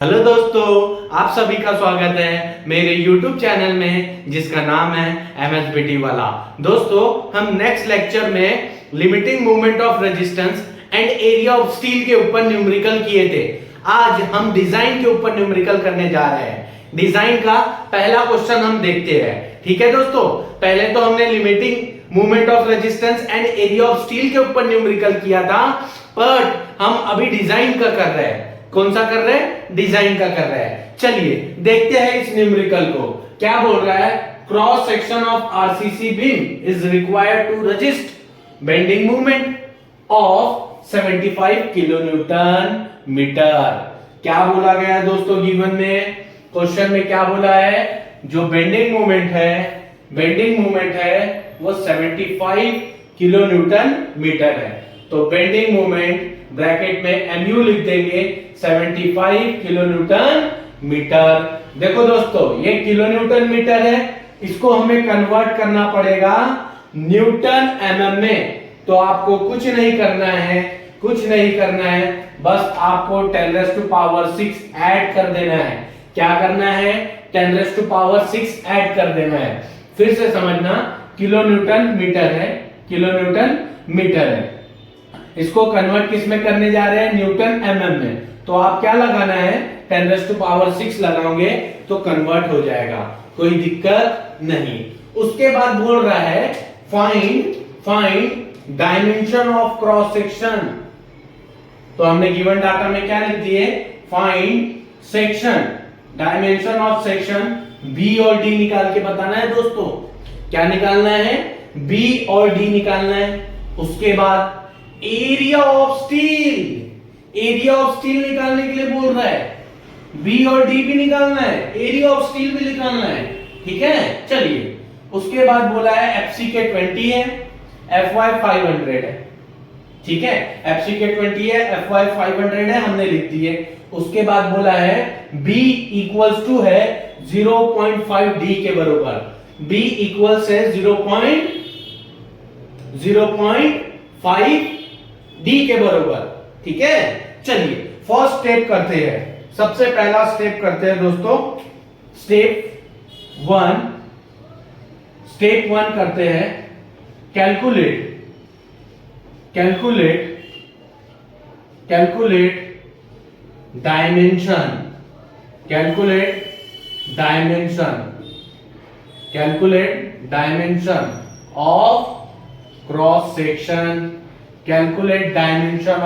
Hello दोस्तों, आप सभी का स्वागत है मेरे YouTube चैनल में जिसका नाम है MSBT वाला। दोस्तों, हम नेक्स्ट लेक्चर में limiting movement of resistance and area of steel के ऊपर न्यूमेरिकल किए थे। आज हम डिजाइन के ऊपर न्यूमेरिकल करने जा रहे हैं। डिजाइन का पहला क्वेश्चन हम देखते हैं। ठीक है दोस्तों, पहले तो हमने limiting movement of resistance and area of steel के ऊपर न्यूमेरिकल किया था, बट हम अभी डिजाइन का कर रहे हैं। कौन सा कर रहे हैं? डिजाइन का कर रहे हैं। चलिए देखते हैं इस न्यूमेरिकल को। क्या बोल रहा है? Cross section of RCC beam is required to resist bending movement of 75 kilo newton metre. क्या बोला गया है दोस्तों गिवन में? क्वेश्चन में क्या बोला है? जो बेंडिंग मूवमेंट है वो 75 किलो न्यूटन मीटर है। तो बेंडिंग मूवमेंट ब्रैकेट में mu लिख देंगे 75 किलो न्यूटन मीटर। देखो दोस्तों, ये किलो न्यूटन मीटर है, इसको हमें कन्वर्ट करना पड़ेगा न्यूटन mm में। तो आपको कुछ नहीं करना है, बस आपको 10⁻⁶ ऐड कर देना है। क्या करना है? 10⁻⁶ ऐड कर देना है। फिर से समझना, किलो न्यूटन मीटर है। इसको कन्वर्ट किस में करने जा रहे हैं? न्यूटन mm में। तो आप क्या लगाना है? 10⁻⁶ लगाओगे तो कन्वर्ट हो जाएगा, कोई दिक्कत नहीं। उसके बाद बोल रहा है find dimension of cross section. तो हमने गिवन डाटा में क्या लिख दिए? Find section, dimension of section B और डी निकाल के बताना है दोस्तों। क्या निकालना है? बी और डी निकालना है। उसके बाद एरिया ऑफ स्टील निकालने के लिए बोल रहा है। बी और डी भी निकालना है, एरिया ऑफ स्टील भी निकालना है। ठीक है, चलिए। उसके बाद बोला है FCK 20 है, FY 500 है। ठीक है, FCK 20 है, FY 500 है, हमने लिख दिए। उसके बाद बोला है B इक्वल्स टू है 0.5 D के बरोबर। B इक्वल्स है 0.5 D के बरोबर। ठीक है, चलिए फर्स्ट स्टेप करते हैं। सबसे पहला स्टेप करते हैं दोस्तों, स्टेप वन करते हैं। Calculate dimension of cross section. Calculate dimension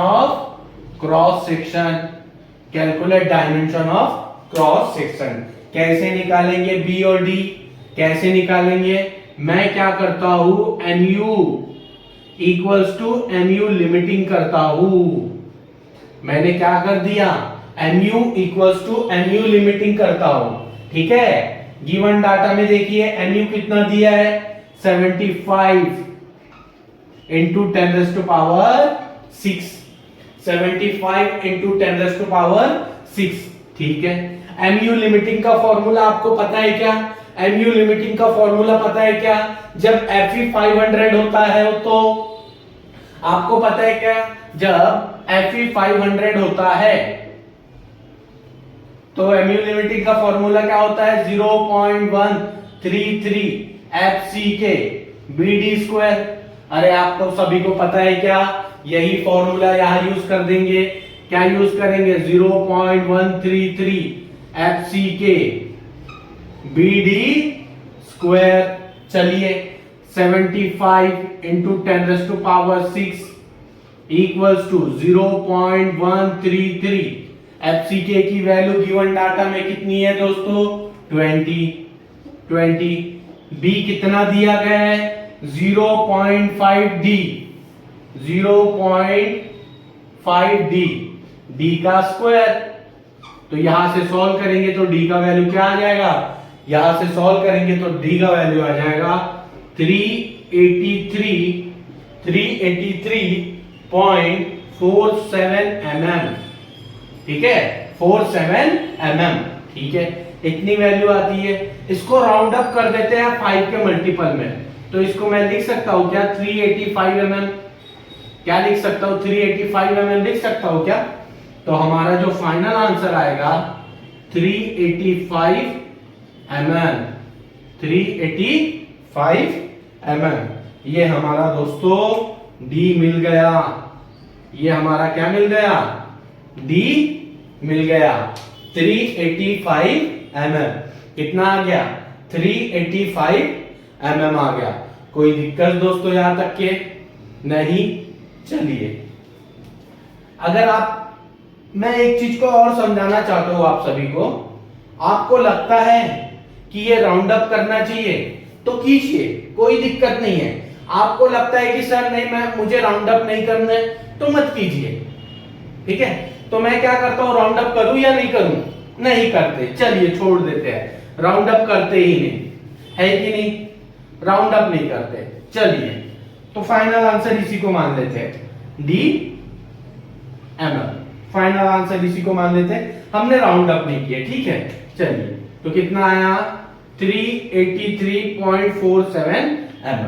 of cross section. कैसे निकालेंगे बी और डी? कैसे निकालेंगे? मैं क्या करता हूं? mu equals to mu limiting करता हूं। मैंने क्या कर दिया? mu equals to mu limiting करता हूं। ठीक है, गिवन डाटा में देखिए mu कितना दिया है? 75 इंटू 10⁻⁶। 75 इंटू 10⁻⁶। ठीक है, mu लिमिटिंग का फॉर्मूला आपको पता है क्या? mu लिमिटिंग का फॉर्मूला पता है क्या? जब Fe 500 होता है तो आपको पता है क्या? जब Fe 500 होता है तो mu लिमिटिंग का फॉर्मूला क्या होता है? 0.133 FCK BD²। अरे आपको सभी को पता है क्या? यही फॉर्मूला यहां यूज कर देंगे। क्या यूज करेंगे? 0.133 FCK BD²। चलिए, 75 इंटू 10⁻⁶ इक्वल्स टू 0.133। FCK की वैल्यू गिवन डाटा में कितनी है दोस्तों? 20। B कितना दिया गया है? 0.5 D D का स्क्वायर। तो यहां से सॉल्व करेंगे तो D का वैल्यू क्या आ जाएगा? यहां से सॉल्व करेंगे तो D का वैल्यू आ जाएगा 383.47 mm। ठीक है, 47 mm। ठीक है, इतनी वैल्यू आती है। इसको राउंड अप कर देते हैं 5 के मल्टीपल में। तो इसको मैं लिख सकता हूं क्या? 385 mm। क्या लिख सकता हूं? 385 mm लिख सकता हूं क्या? तो हमारा जो फाइनल आंसर आएगा 385 mm, 385 mm। ये हमारा दोस्तों D मिल गया। ये हमारा क्या मिल गया? D मिल गया 385 mm। कितना आ गया? 385 mm आ गया। कोई दिक्कत दोस्तों यहां तक के? नहीं। चलिए, अगर मैं एक चीज को और समझाना चाहता हूं आप सभी को। आपको लगता है कि ये राउंड अप करना चाहिए तो कीजिए, कोई दिक्कत नहीं है। आपको लगता है कि सर नहीं, मुझे राउंड अप नहीं करना है, तो मत कीजिए, ठीक है। तो मैं क्या करता हूं, राउंड अप करूं या नहीं करूं? नहीं करते, चलिए छोड़ देते हैं, राउंड अप करते ही नहीं, है कि नहीं? राउंड अप नहीं करते। चलिए, तो फाइनल आंसर इसी को मान लेते हैं, डी एमएम। फाइनल आंसर इसी को मान लेते हैं, हमने राउंड अप नहीं किया, ठीक है। चलिए, तो कितना आया? 383.47 mm।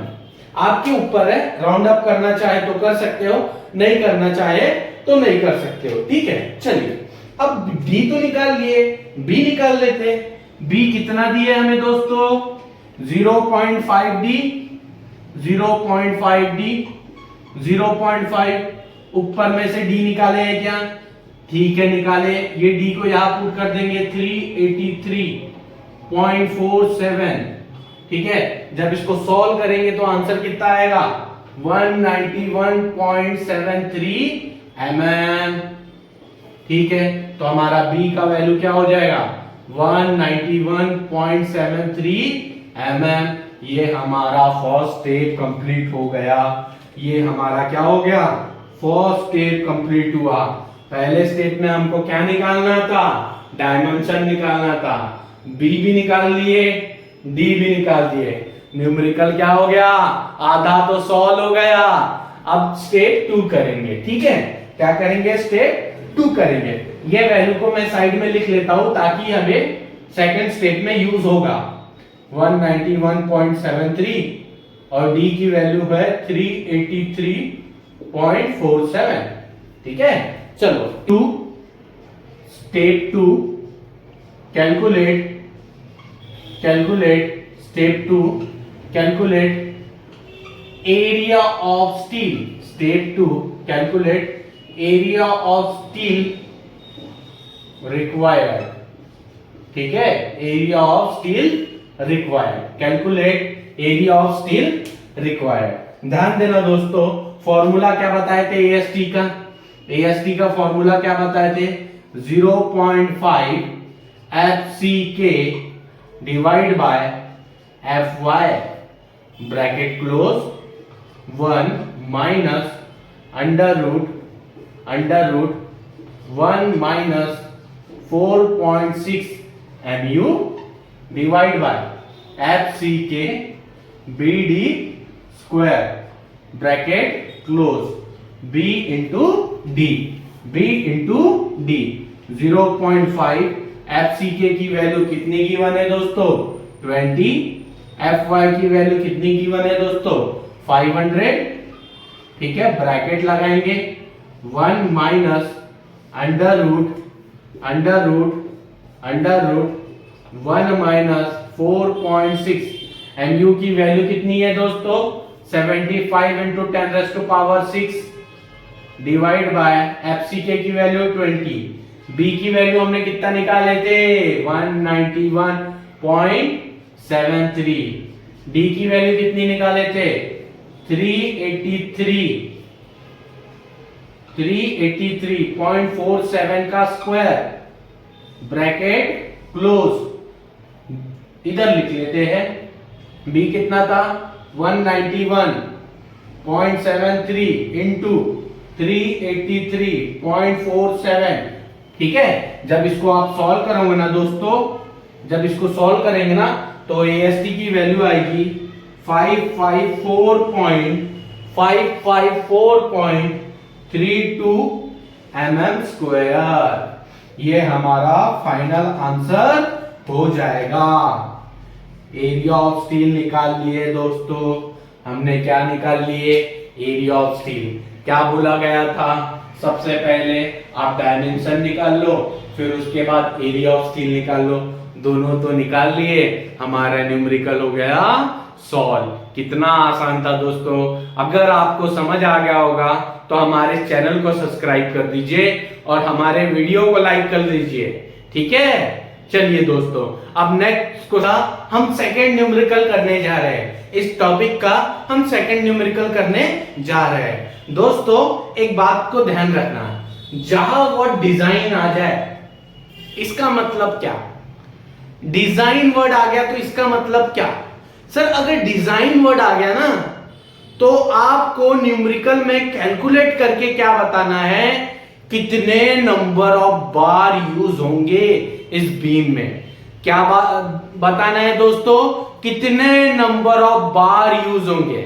आपके ऊपर है, राउंड अप करना चाहे तो कर सकते हो, नहीं करना चाहे तो नहीं कर सकते हो, ठीक है। चलिए, अब डी तो निकाल लिए, बी निकाल लेते हैं। बी कितना दिए हमें दोस्तों? 0.5 डी, 0.5 डी, 0.5। ऊपर में से डी निकाले हैं क्या? ठीक है, निकाले। ये डी को यहां पुट कर देंगे 383.47, ठीक है। जब इसको सॉल्व करेंगे तो आंसर कितना आएगा? 191.73 mm, ठीक है। तो हमारा बी का वैल्यू क्या हो जाएगा? 191.73 mm। ये हमारा फर्स्ट स्टेप कंप्लीट हो गया। ये हमारा क्या हो गया? फर्स्ट स्टेप कंप्लीट हुआ। पहले स्टेप में हमको क्या निकालना था? डायमेंशन निकालना था। बी भी निकाल लिए, डी भी निकाल दिए। न्यूमेरिकल क्या हो गया? आधा तो सॉल्व हो गया। अब स्टेप 2 करेंगे, ठीक है। क्या करेंगे? स्टेप 2 करेंगे। ये वैल्यू को मैं साइड में लिख लेता हूं ताकि हमें सेकंड स्टेप में यूज होगा। 191.73 और डी की वैल्यू है 383.47, ठीक है। चलो, step 2, calculate step 2, calculate area of steel. Step 2, calculate area of steel required, ठीक है। Area of steel required, calculate area of steel required. ध्यान देना दोस्तों, फॉर्मूला क्या बताए थे एएसटी का? एएसटी का फॉर्मूला क्या बताए थे? 0.5 FCK divide by FY, bracket close, 1 minus under root 1 minus 4.6 MU divide by FCK BD square, bracket close, B into D, 0.5 FCK की वैल्यू कितनी गिवन है दोस्तों? 20। FY की वैल्यू कितनी गिवन है दोस्तों? 500, ठीक है। ब्रैकेट लगाएंगे, 1 minus under root 1 minus 4.6 MU की वैल्यू कितनी है दोस्तों? 75 इंटू 10⁻6 डिवाइड बाय FCK की वैल्यू 20। B की वैल्यू हमने कितना निकाले थे? 191.73। D की वैल्यू कितनी निकाले थे? 383.47 का स्क्वायर, ब्रैकेट क्लोज। इधर लिख लेते हैं। B कितना था? 191.73 इंटू 383.47, ठीक है। जब इसको आप सॉल्व करोगे ना दोस्तों, जब इसको सॉल्व करेंगे ना तो एएसटी की वैल्यू आएगी 554.32 mm स्क्वायर। ये हमारा फाइनल आंसर हो जाएगा। एरिया ऑफ स्टील निकाल लिए दोस्तों। हमने क्या निकाल लिए? Area of steel. क्या बोला गया था? सबसे पहले आप डायमेंशन निकाल लो, फिर उसके बाद एरिया ऑफ स्टील निकाल लो। दोनों तो निकाल लिए, हमारा न्यूमेरिकल हो गया सॉल्व। कितना आसान था दोस्तों। अगर आपको समझ आ गया होगा तो हमारे चैनल को सब्सक्राइब कर दीजिए और हमारे वीडियो को लाइक कर दीजिए, ठीक है। चलिए दोस्तों, अब नेक्स्ट को हम सेकंड न्यूमेरिकल करने जा रहे हैं। इस टॉपिक का हम सेकंड न्यूमेरिकल करने जा रहे हैं। दोस्तों एक बात को ध्यान रखना, जहां वर्ड डिजाइन आ जाए इसका मतलब क्या। डिजाइन वर्ड आ गया तो इसका मतलब क्या। सर अगर डिजाइन वर्ड आ गया ना तो आपको न्यूमेरिकल में कैलकुलेट करके क्या बताना है, कितने नंबर ऑफ बार यूज होंगे इस बीम में। क्या बताना है दोस्तों, कितने नंबर ऑफ बार यूज होंगे।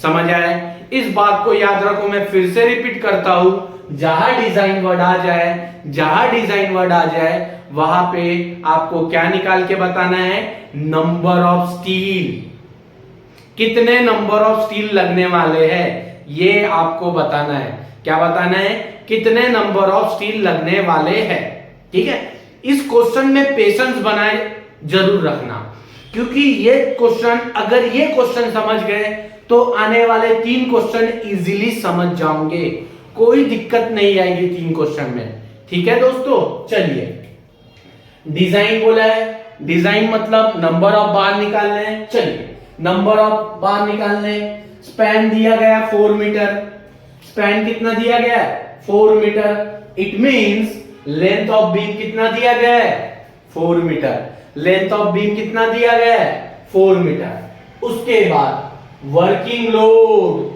समझ आए। इस बात को याद रखो, मैं फिर से रिपीट करता हूं, जहां डिजाइन वर्ड आ जाए, जहां डिजाइन वर्ड आ जाए वहां पे आपको क्या निकाल के बताना है, नंबर ऑफ स्टील। कितने नंबर ऑफ स्टील लगने वाले हैं ये आपको बताना है। क्या बताना है, कितने नंबर ऑफ स्टील लगने वाले हैं, ठीक है। इस क्वेश्चन में पेशेंस बनाए जरूर रखना, क्योंकि ये क्वेश्चन, अगर ये क्वेश्चन समझ गए तो आने वाले 3 क्वेश्चन इजीली समझ जाओगे, कोई दिक्कत नहीं आएगी 3 क्वेश्चन में, ठीक है दोस्तों। चलिए, डिजाइन बोला है, डिजाइन मतलब नंबर ऑफ बार निकालने हैं। चलिए नंबर ऑफ बार निकालने, स्पैन दिया गया 4 मीटर। स्पैन कितना दिया गया है, 4 metre. It means length of beam कितना दिया गया है, 4 मीटर। लेंथ ऑफ बीम कितना दिया गया है, 4 मीटर। उसके बाद वर्किंग लोड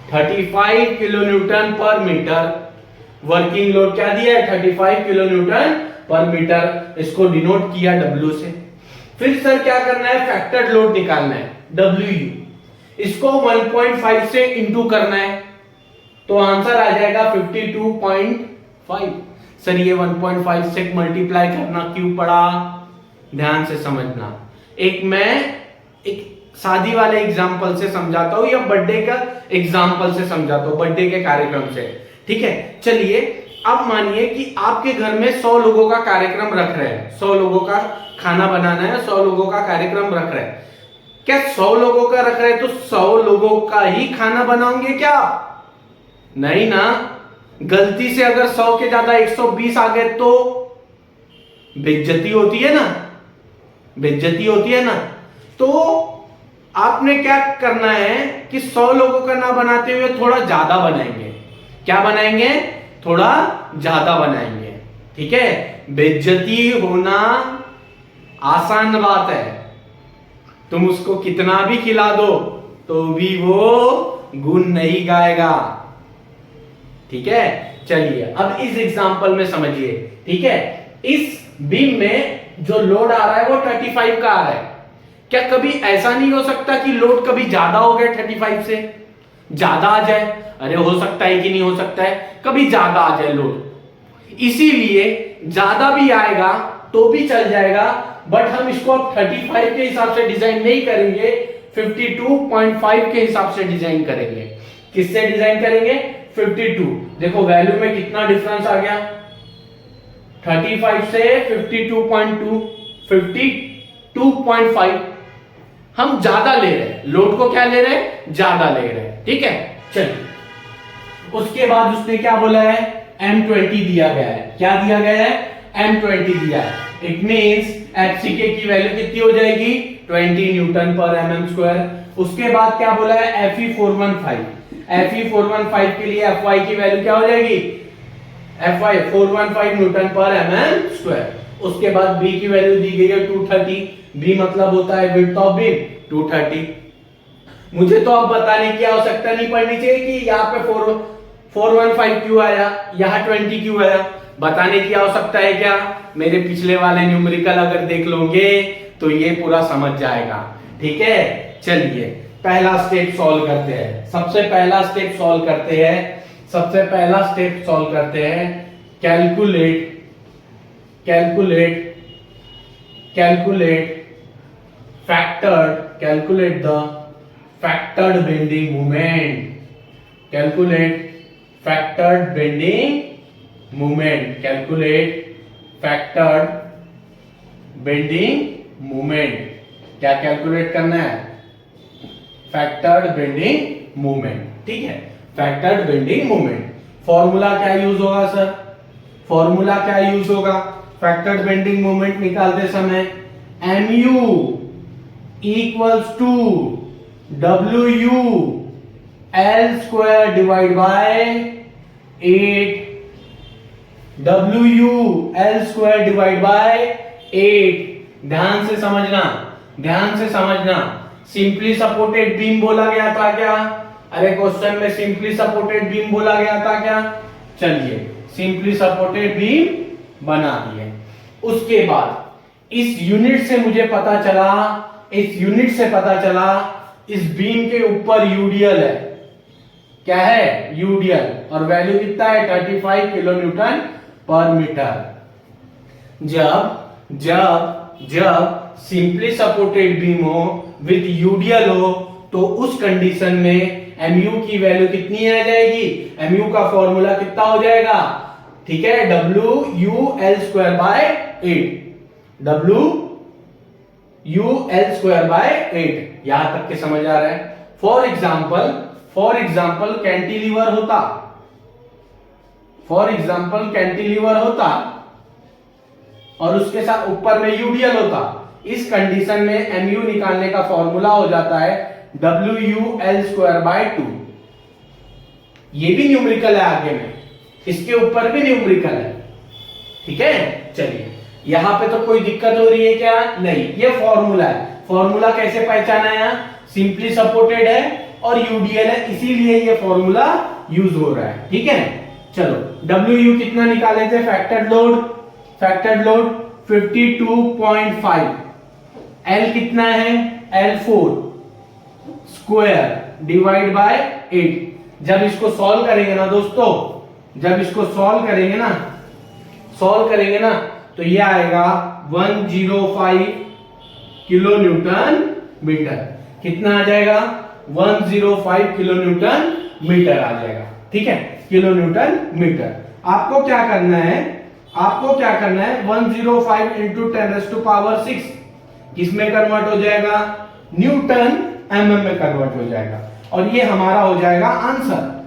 35 किलो न्यूटन पर मीटर। वर्किंग लोड क्या दिया है, 35 किलो न्यूटन पर मीटर। इसको डिनोट किया W से। फिर सर क्या करना है, फैक्टर्ड लोड निकालना है, WU। इसको 1.5 से इंटू करना है तो आंसर आ जाएगा 52.5। सर ये 1.5 से मल्टीप्लाई करना क्यों पड़ा, ध्यान से समझना। मैं एक शादी वाले एग्जाम्पल से समझाता हूं या बर्थडे का एग्जाम्पल से समझाता हूं, बर्थडे के कार्यक्रम से, ठीक है। चलिए अब मानिए कि आपके घर में 100 लोगों का कार्यक्रम रख रहे हैं, 100 लोगों का खाना बनाना है, 100 लोगों का कार्यक्रम रख रहे हैं। क्या 100 लोगों का रख रहे हैं तो 100 लोगों का ही खाना बनाओगे क्या, नहीं ना। गलती से अगर 100 के ज्यादा 120 आ गए तो बेइज्जती होती है ना, बेइज्जती होती है ना। तो आपने क्या करना है कि 100 लोगों का ना बनाते हुए थोड़ा ज्यादा बनाएंगे। क्या बनाएंगे, थोड़ा ज्यादा बनाएंगे, ठीक है। बेइज्जती होना आसान बात है, तुम उसको कितना भी खिला दो तो भी वो गुण नहीं गाएगा, ठीक है। चलिए अब इस एग्जांपल में समझिए, ठीक है। इस बीम में जो लोड आ रहा है वो 35 का आ रहा है। क्या कभी ऐसा नहीं हो सकता कि लोड कभी ज्यादा हो गया, 35 से ज्यादा आ जाए। अरे हो सकता है कि नहीं हो सकता है, कभी ज्यादा आ जाए लोड। इसीलिए ज्यादा भी आएगा तो भी चल जाएगा, बट हम इसको अब 35 के हिसाब से डिजाइन नहीं करेंगे, 52.5 के हिसाब से डिजाइन करेंगे। किससे डिजाइन करेंगे, 52। देखो वैल्यू में कितना डिफरेंस आ गया, 35 से 52.2, 52.5। हम ज्यादा ले रहे हैं, लोड को क्या ले रहे हैं, ज्यादा ले रहे हैं, ठीक है। चलिए उसके बाद उसने क्या बोला है, M20 दिया गया है। क्या दिया गया है, M20 दिया है। इट मींस FCK की वैल्यू कितनी हो जाएगी, 20 न्यूटन पर mm स्क्वायर। उसके बाद क्या बोला है, Fe415। Fe415 के लिए Fy की वैल्यू क्या हो जाएगी, Fy 415 न्यूटन पर mm स्क्वायर। उसके बाद B की वैल्यू दी गई है 230। B मतलब होता है विड्थ ऑफ बीम 230। मुझे तो अब बताने की आवश्यकता नहीं पड़नी चाहिए कि यहाँ पे 415 क्यों आया, यहाँ 20 क्यों आया, बताने की आवश्यकता है क्या। मेरे पिछले वाले न्यूमेरिकल अगर देख लोगे तो ये पूरा समझ जाएगा, ठीक है। चलिए पहला स्टेप सॉल्व करते हैं। सबसे पहला स्टेप सॉल्व करते हैं, सबसे पहला स्टेप सॉल्व करते हैं। Calculate calculate calculate factored, calculate the factored bending moment, calculate factored bending moment, calculate factored bending moment. क्या कैलकुलेट करना है? Factored bending moment. ठीक है, फैक्टर्ड बेंडिंग मोमेंट। फॉर्मूला क्या यूज होगा सर? फॉर्मूला क्या यूज होगा फैक्टर्ड बेंडिंग मोमेंट निकालते समय? mu equals to WU L square divide by 8, WU L square divide by 8। ध्यान से समझना, ध्यान से समझना। सिंपली सपोर्टेड बीम बोला गया था क्या? अरे क्वेश्चन में सिंपली सपोर्टेड बीम बोला गया था क्या? चलिए सिंपली सपोर्टेड बीम बना दिए। उसके बाद इस यूनिट से मुझे पता चला, इस यूनिट से पता चला इस बीम के ऊपर यूडीएल है। क्या है? यूडीएल। और वैल्यू कितना है? 35 किलो न्यूटन पर मीटर। जब जब जब सिंपली सपोर्टेड बीम हो विद यूडीएल हो तो उस कंडीशन में mu की वैल्यू कितनी आ जाएगी? mu का फॉर्मूला कितना हो जाएगा? ठीक है, WU L square by 8, WU L square by 8। यहां तक के समझ आ रहा है? फॉर एग्जाम्पल कैंटिलीवर होता, फॉर एग्जाम्पल कैंटिलीवर होता और उसके साथ ऊपर में यूडीएल होता। इस कंडीशन में mu निकालने का फॉर्मूला हो जाता है WU L स्क्वायर बाय 2। ये भी न्यूमेरिकल है, आगे में इसके ऊपर भी न्यूमेरिकल है। ठीक है, चलिए यहां पे तो कोई दिक्कत हो रही है क्या? नहीं, ये फॉर्मूला है। फॉर्मूला कैसे पहचाना है? सिंपली सपोर्टेड है और यूडीएल है, इसीलिए ये फॉर्मूला यूज हो रहा है। ठीक है, चलो WU कितना निकाले थे? Factored load, factored load 52.5। L कितना है? L4 square divide by 8। जब इसको सॉल्व करेंगे ना दोस्तों, जब इसको सॉल्व करेंगे ना तो ये आएगा 105 किलो न्यूटन मीटर। कितना आ जाएगा? 105 किलो न्यूटन मीटर आ जाएगा। ठीक है, किलो न्यूटन मीटर। आपको क्या करना है? आपको क्या करना है? 105 इंटू 10⁻⁶ किसमें कन्वर्ट हो जाएगा? न्यूटन mm में कन्वर्ट हो जाएगा और ये हमारा हो जाएगा आंसर।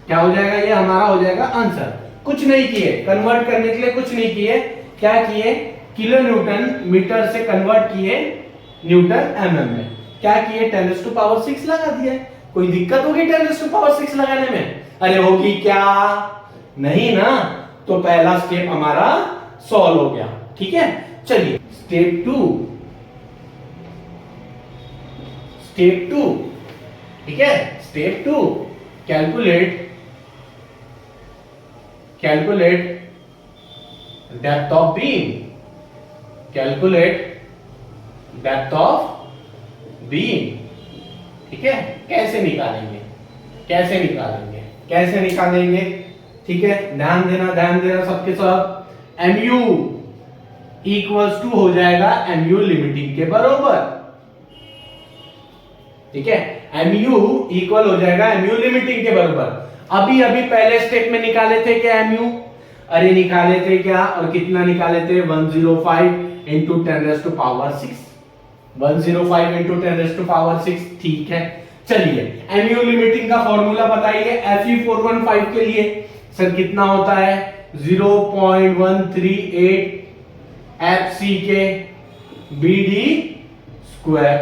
क्या हो जाएगा? ये हमारा हो जाएगा आंसर। कुछ नहीं किए, कन्वर्ट करने के लिए कुछ नहीं किए। क्या किए? किलो न्यूटन मीटर से कन्वर्ट किए न्यूटन mm में। क्या किए? 10⁻⁶ लगा दिया। कोई दिक्कत होगी 10⁻⁶ लगाने में? अरे होगी क्या? नहीं ना। तो पहला स्टेप हमारा सॉल्व हो गया। ठीक है, चलिए स्टेप 2। ठीक है, step 2 calculate depth of beam, calculate depth of beam. ठीक है, कैसे निकालेंगे? ठीक है, ध्यान देना सबके सब। mu इक्वल्स टू हो जाएगा mu लिमिटिंग के बराबर। ठीक है, mu इक्वल हो जाएगा mu लिमिटिंग के बराबर। अभी पहले स्टेप में निकाले थे क्या mu? अरे निकाले थे क्या? और कितना निकाले थे? 105 इंटू 10⁻⁶। 105 इंटू 10⁻⁶। ठीक है, चलिए mu लिमिटिंग का फॉर्मूला बताइए Fe415 के लिए। सर कितना होता है? 0.138 FCK BD स्क्वायर।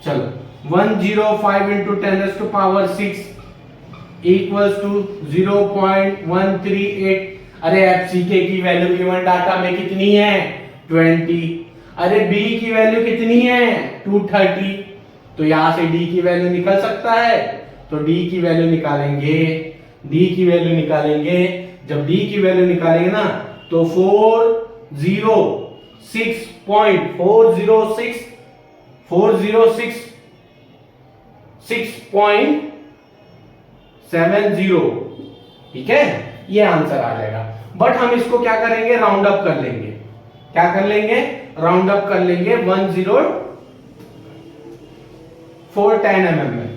चलो 105 इंटू 10⁻⁶ इक्वल्स टू 0.138। अरे FCK की वैल्यू गिवन डाटा में कितनी है? 20। अरे B की वैल्यू कितनी है? 230। तो यहां से D की वैल्यू निकल सकता है, तो D की वैल्यू निकालेंगे। जब D की वैल्यू निकालेंगे ना तो 406.70। ठीक है, ये आंसर आ जाएगा। बट हम इसको क्या करेंगे? राउंड अप कर लेंगे। क्या कर लेंगे? राउंड अप कर लेंगे 10410 mm में।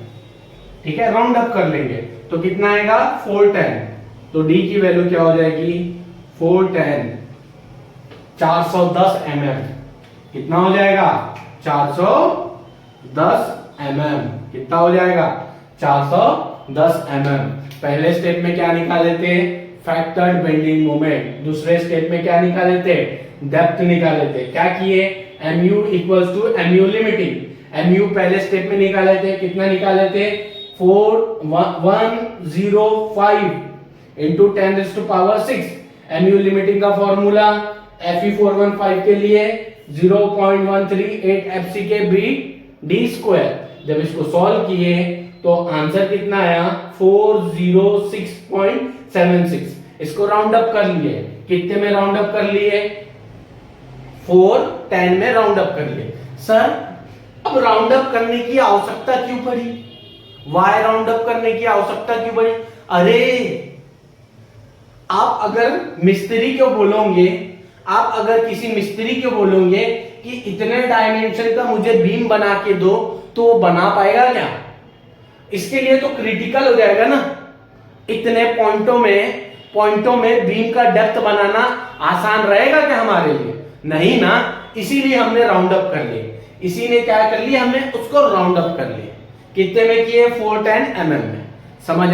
ठीक है, राउंड अप कर लेंगे तो कितना आएगा 410। तो डी की वैल्यू क्या हो जाएगी 410 410 mm। कितना हो जाएगा 410 mm। कितना हो जाएगा 410 mm। पहले स्टेप में क्या निकाले थे फैक्टर्ड बेंडिंग मोमेंट, दूसरे स्टेप में क्या निकाले थे डेप्थ निकाले थे। क्या किए mu equals to mu limiting, mu पहले स्टेप में निकाले थे, कितना निकाले थे 4105 इंटू 10⁻⁶। mu लिमिटिंग का फॉर्मूला Fe415 के लिए 0.138 FCK b d स्क्वायर। जब इसको सॉल्व किए तो आंसर कितना आया 406.76। इसको राउंड अप कर लिए, कितने में राउंड अप कर लिए 410 में राउंड अप कर लिए। सर अब राउंड अप करने की आवश्यकता क्यों पड़ी, वाई राउंड अप करने की आवश्यकता क्यों पड़ी? अरे आप अगर मिस्त्री को बोलोगे, आप अगर किसी मिस्त्री को बोलोगे कि इतने डायमेंशन का मुझे बीम बना के दो, तो वो बना पाएगा क्या? इसके लिए तो क्रिटिकल हो जाएगा ना। इतने पॉइंटों में बीम का डेप्थ बनाना आसान रहेगा क्या हमारे लिए? नहीं ना। इसीलिए हमने राउंड अप कर लिए। इसी ने क्या कर लिया, हमने उसको राउंड अप कर लिया। कितने में किए 410 mm में। समझ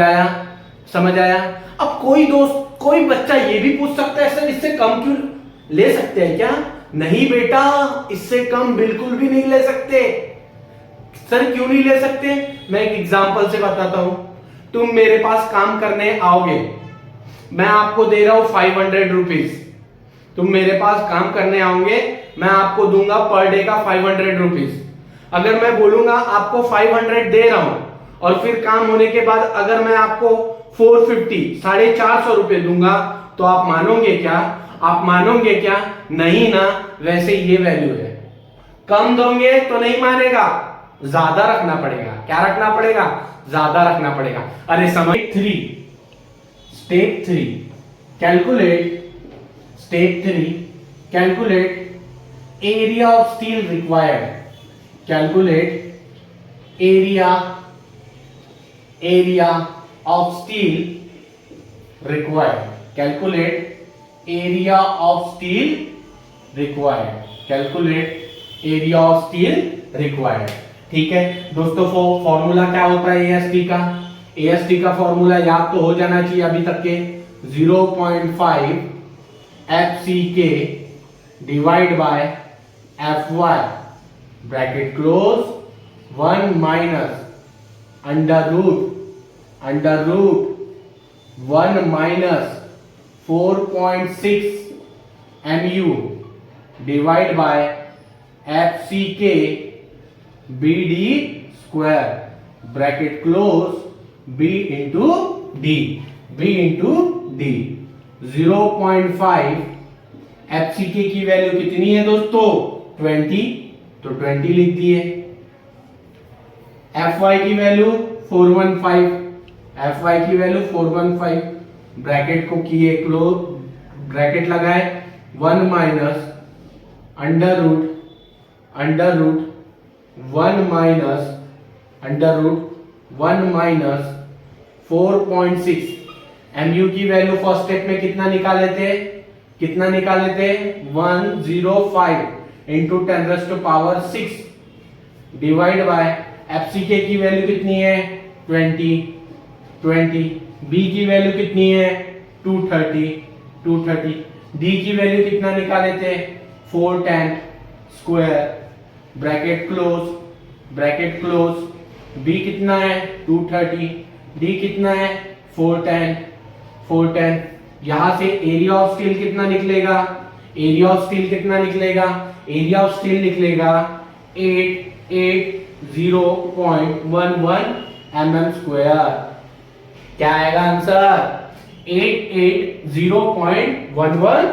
आया। अब कोई दोस्त, कोई बच्चा ये भी पूछ सकता है सर इससे कम क्यों ले सकते हैं क्या? नहीं बेटा, इससे कम बिल्कुल भी नहीं ले सकते। सर क्यों नहीं ले सकते? मैं एक एग्जांपल से बताता हूं। तुम मेरे पास काम करने आओगे, मैं आपको दे रहा हूं 500 रुपीज। तुम मेरे पास काम करने आओगे, मैं आपको दूंगा पर डे का 500 रुपीज। अगर मैं बोलूंगा आपको 500 दे रहा हूं और फिर काम होने के बाद अगर मैं आपको 450 450 रुपए दूंगा, तो आप मानोगे क्या? आप मानोगे क्या? नहीं ना। वैसे ये वैल्यू है, कम दोगे तो नहीं मानेगा, ज्यादा रखना पड़ेगा। क्या रखना पड़ेगा? ज्यादा रखना पड़ेगा। अरे समझ। Step 3 calculate area of steel required. Calculate area of steel required. Calculate area of steel required. ठीक है दोस्तों, फॉर्मूला क्या होता है एएसटी का? एएसटी का फॉर्मूला याद तो हो जाना चाहिए अभी तक के। 0.5 FCK divide by FY bracket close 1 minus under root 1 minus 4.6 MU divide by FCK BD square bracket close B into D. 0.5 FCK की वैल्यू कितनी है दोस्तों 20, तो 20 लिख दिए। FY की वैल्यू 415 ब्रैकेट को किए क्लोज, ब्रैकेट लगाए 1 minus under root 1 minus 4.6 MU की वैल्यू फर्स्ट स्टेप में कितना निकाले थे 105 इंटू 10⁻⁶ डिवाइड बाय FCK की वैल्यू कितनी है 20, B की वैल्यू कितनी है 230, D की वैल्यू कितना निकाले थे 410 स्क्वायर ब्रैकेट क्लोज B कितना है 230, D कितना है 410। यहां से एरिया ऑफ स्टील कितना निकलेगा? एरिया ऑफ स्टील निकलेगा 880.11 mm स्क्वायर। क्या आएगा आंसर 880.11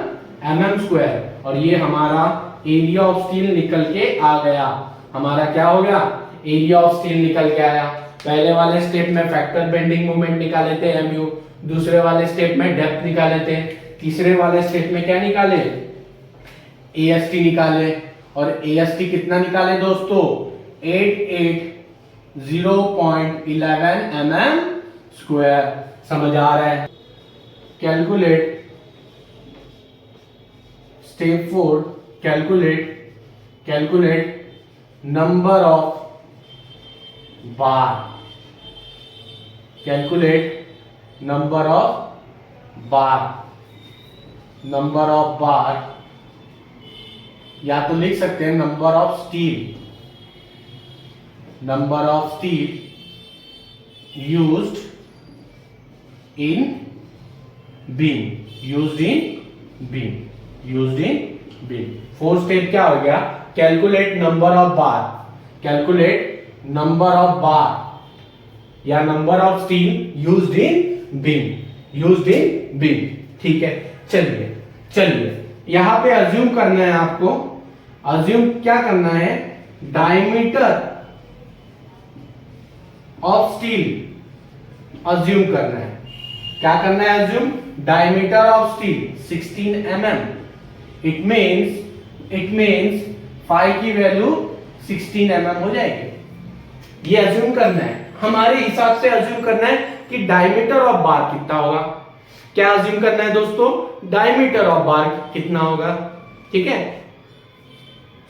mm स्क्वायर। और ये हमारा एरिया ऑफ स्टील निकल के आ गया। हमारा क्या हो गया? एरिया ऑफ स्टील निकल के आया। पहले वाले स्टेप में फैक्टर बेंडिंग मोमेंट निकाले थे MU, दूसरे वाले स्टेप में डेप्थ निकाले थे, तीसरे वाले स्टेप में क्या निकाले AST निकाले। और AST कितना निकाले दोस्तों 880.11 mm स्क्वायर। समझ आ रहा है? Calculate step 4, calculate number of bar, calculate number of बार, या तो लिख सकते हैं number of steel used in beam। Fourth step क्या हो गया? कैलकुलेट नंबर ऑफ बार या number of steel used in beam. ठीक है, चलिए यहां पे अज्यूम करना है आपको। अज्यूम क्या करना है? डायमीटर ऑफ स्टील अज्यूम करना है। क्या करना है? Assume diameter of steel 16 mm। It means phi की वैल्यू 16 mm हो जाएगी। ये अज्यूम करना है, हमारे हिसाब से अज्यूम करना है कि डायमीटर ऑफ बार कितना होगा। क्या अज्यूम करना है दोस्तों? डायमीटर ऑफ बार कितना होगा। ठीक है,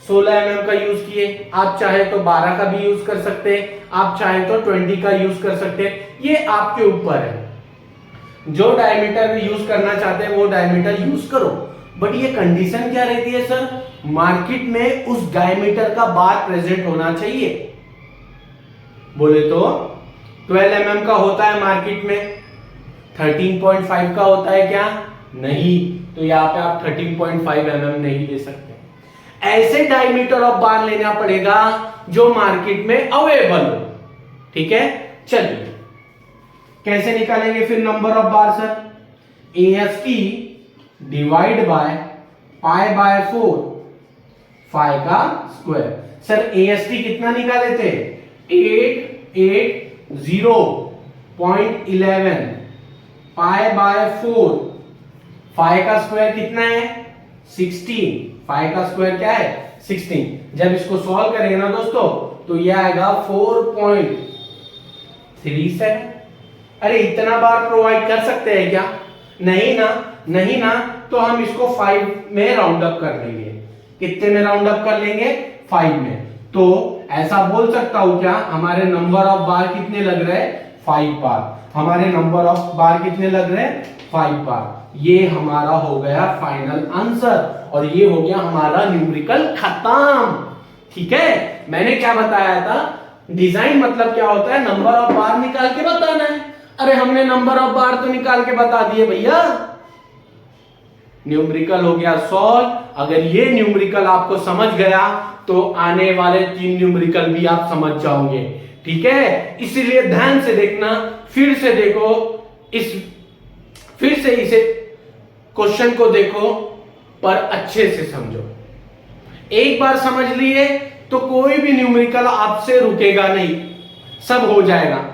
16 mm का यूज किए, आप चाहे तो 12 का भी यूज कर सकते हैं, आप चाहे तो 20 का यूज कर सकते हैं, ये आपके ऊपर है। जो डायमीटर यूज करना चाहते हैं वो डायमीटर यूज करो, बट ये कंडीशन क्या रहती है सर? मार्केट में उस डायमीटर का बार प्रेजेंट होना चाहिए। बोले तो 12 mm का होता है मार्केट में, 13.5 का होता है क्या? नहीं। तो यहां पे आप 13.5 mm नहीं ले सकते। ऐसे डायमीटर ऑफ बार लेना पड़ेगा जो मार्केट में अवेलेबल हो। ठीक है, चलिए कैसे निकालेंगे फिर number of bar sir? AST divide by pi by 4 phi का स्क्वायर। सर AST कितना निकाले थे? 880.11 पाई बाय 4, फाई का स्क्वायर कितना है? 16। फाई का स्क्वायर क्या है? 16। जब इसको सॉल्व करेंगे ना दोस्तों तो ये आएगा 4.37। अरे इतना बार प्रोवाइड कर सकते हैं क्या? नहीं ना, तो हम इसको 5 में राउंड अप कर लेंगे। कितने में राउंड अप कर लेंगे? 5 में। तो ऐसा बोल सकता हूं क्या? हमारे नंबर ऑफ बार कितने लग रहे हैं? 5 बार। हमारे नंबर ऑफ बार कितने लग रहे हैं? 5 बार। ये हमारा हो गया फाइनल आंसर और ये हो गया हमारा न्यूमेरिकल खत्म। ठीक है, मैंने क्या बताया था? डिजाइन मतलब क्या होता है? नंबर ऑफ बार निकाल के बताना है। अरे हमने नंबर ऑफ बार तो निकाल के बता दिए भैया। न्यूमेरिकल हो गया सॉल्व। अगर ये न्यूमेरिकल आपको समझ गया तो आने वाले 3 न्यूमेरिकल भी आप समझ जाओगे। ठीक है, इसीलिए ध्यान से देखना, फिर से देखो, फिर से इसे क्वेश्चन को देखो, पर अच्छे से समझो। एक बार समझ लिए तो कोई भी न्यूमेरिकल आपसे रुकेगा नहीं, सब हो जाएगा।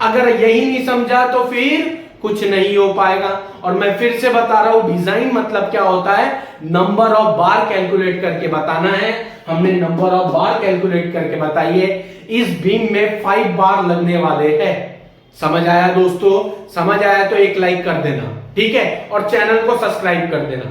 अगर यही नहीं समझा तो फिर कुछ नहीं हो पाएगा। और मैं फिर से बता रहा हूं, डिजाइन मतलब क्या होता है? नंबर ऑफ बार कैलकुलेट करके बताना है। हमने नंबर ऑफ बार कैलकुलेट करके बताइए। इस बीम में 5 बार लगने वाले हैं। समझ आया दोस्तों? समझ आया तो एक लाइक कर देना, ठीक है, और चैनल को सब्सक्राइब कर देना।